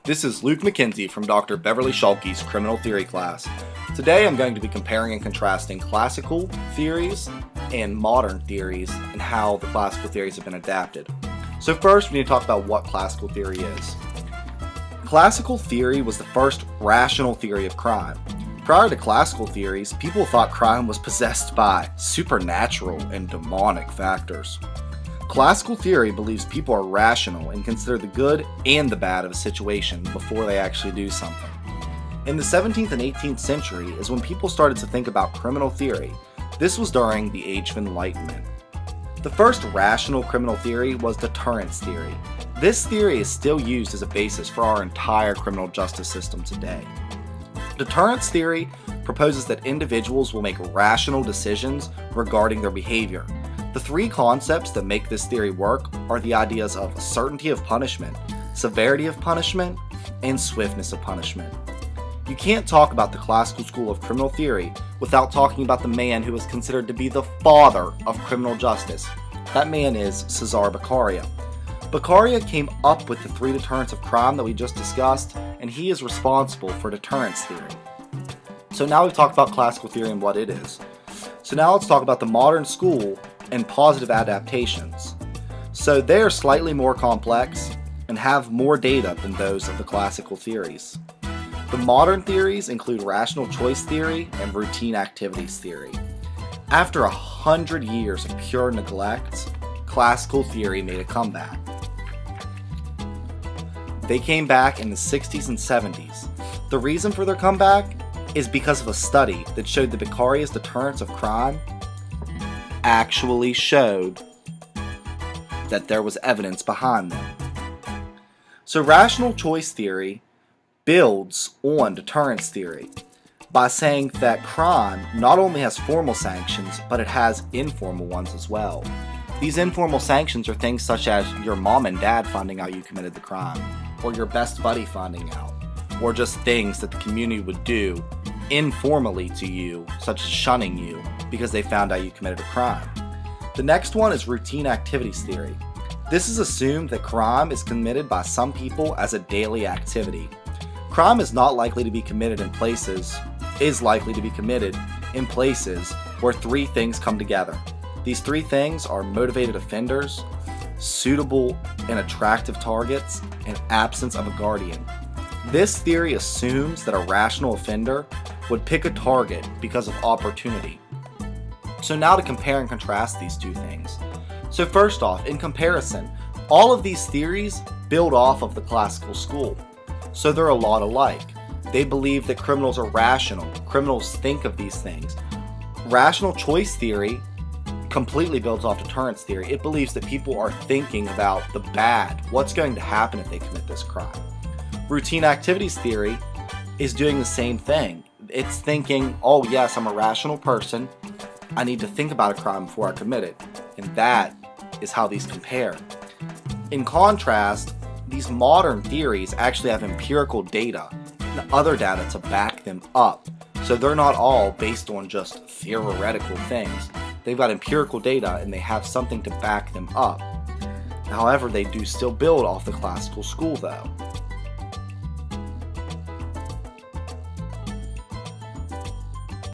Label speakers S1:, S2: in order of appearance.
S1: This is Luke McKenzie from Dr. Beverly Schulke's Criminal Theory class. Today I'm going to be comparing and contrasting classical theories and modern theories and how the classical theories have been adapted. So first we need to talk about what classical theory is. Classical theory was the first rational theory of crime. Prior to classical theories, people thought crime was possessed by supernatural and demonic factors. Classical theory believes people are rational and consider the good and the bad of a situation before they actually do something. In the 17th and 18th century is when people started to think about criminal theory. This was during the Age of Enlightenment. The first rational criminal theory was deterrence theory. This theory is still used as a basis for our entire criminal justice system today. Deterrence theory proposes that individuals will make rational decisions regarding their behavior. The three concepts that make this theory work are the ideas of certainty of punishment, severity of punishment, and swiftness of punishment. You can't talk about the classical school of criminal theory without talking about the man who is considered to be the father of criminal justice. That man is Cesare Beccaria. Beccaria came up with the three deterrents of crime that we just discussed, and he is responsible for deterrence theory. So now we've talked about classical theory and what it is. So now let's talk about the modern school and positive adaptations. So they are slightly more complex and have more data than those of the classical theories. The modern theories include rational choice theory and routine activities theory. After 100 years of pure neglect, classical theory made a comeback. They came back in the 60s and 70s. The reason for their comeback is because of a study that showed that Beccaria's deterrence of crime actually showed that there was evidence behind them. So rational choice theory builds on deterrence theory by saying that crime not only has formal sanctions, but it has informal ones as well. These informal sanctions are things such as your mom and dad finding out you committed the crime, or your best buddy finding out, or just things that the community would do informally to you, such as shunning you because they found out you committed a crime. The next one is routine activities theory. This is assumed that crime is committed by some people as a daily activity. Crime is likely to be committed in places where three things come together. These three things are motivated offenders, suitable and attractive targets, and absence of a guardian. This theory assumes that a rational offender would pick a target because of opportunity. So now to compare and contrast these two things. So first off, in comparison, all of these theories build off of the classical school. So they're a lot alike. They believe that criminals are rational. Criminals think of these things. Rational choice theory completely builds off deterrence theory. It believes that people are thinking about the bad, what's going to happen if they commit this crime. Routine activities theory is doing the same thing. It's thinking, oh yes, I'm a rational person. I need to think about a crime before I commit it. And that is how these compare. In contrast, these modern theories actually have empirical data and other data to back them up. So they're not all based on just theoretical things. They've got empirical data and they have something to back them up. However, they do still build off the classical school though.